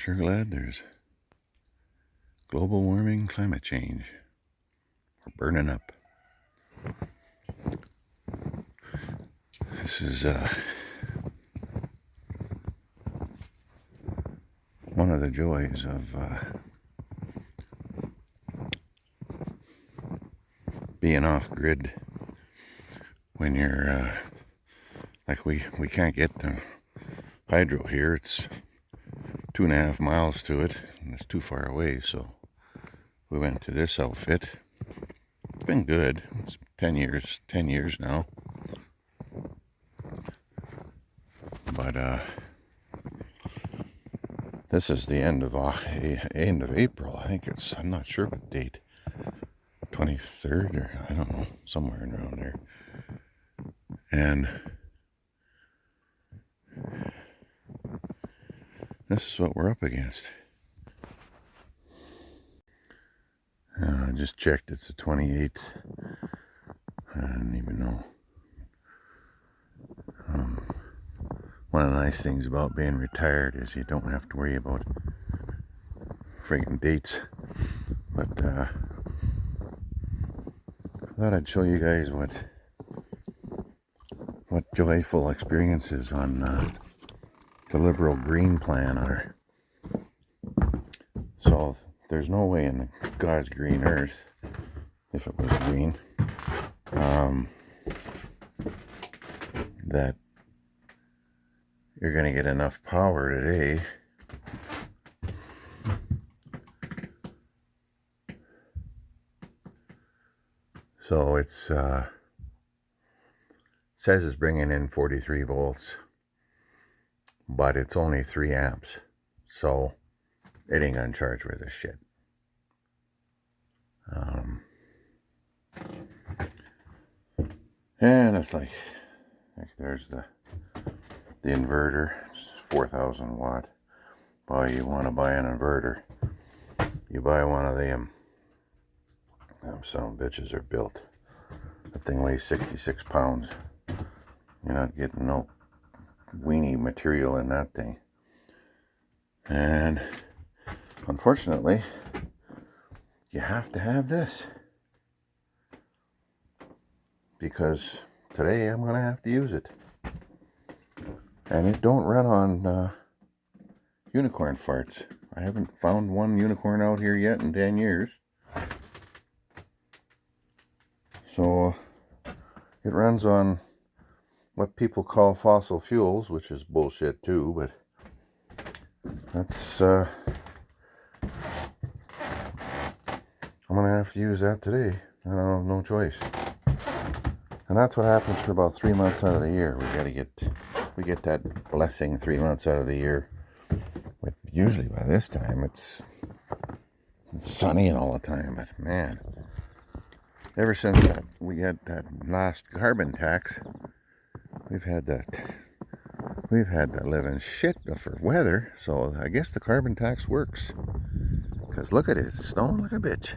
sure glad there's global warming, climate change. We're burning up. This is one of the joys of being off grid when you're like we can't get the hydro here. It's 2.5 miles to it, and it's too far away, so we went to this outfit. It's been good. It's 10 years now. But this is the end of April. I think it's, I'm not sure what date, 23rd or I don't know, somewhere around there. And this is what we're up against. I just checked, it's the 28th. I don't even know. One of the nice things about being retired is you don't have to worry about friggin' dates. But I thought I'd show you guys what joyful experiences on the Liberal Green Plan are. So there's no way in God's green earth, if it was green, that you're going to get enough power today so it's says it's bringing in 43 volts, but it's only 3 amps, so it ain't gonna charge worth a shit. And it's like there's the inverter. It's 4,000 watt. Boy, you want to buy an inverter, you buy one of them. Them son of bitches are built. That thing weighs 66 pounds. You're not getting no weenie material in that thing. And unfortunately, you have to have this, because today I'm gonna have to use it. And it don't run on unicorn farts. I haven't found one unicorn out here yet in 10 years. So it runs on what people call fossil fuels, which is bullshit too, but that's I'm gonna have to use that today. I don't have no choice. And that's what happens for about 3 months out of the year. We get that blessing 3 months out of the year. But usually by this time it's sunny all the time. But man, ever since we had that last carbon tax, we've had the living shit for weather. So I guess the carbon tax works. Because look at it, it's snowing like a bitch.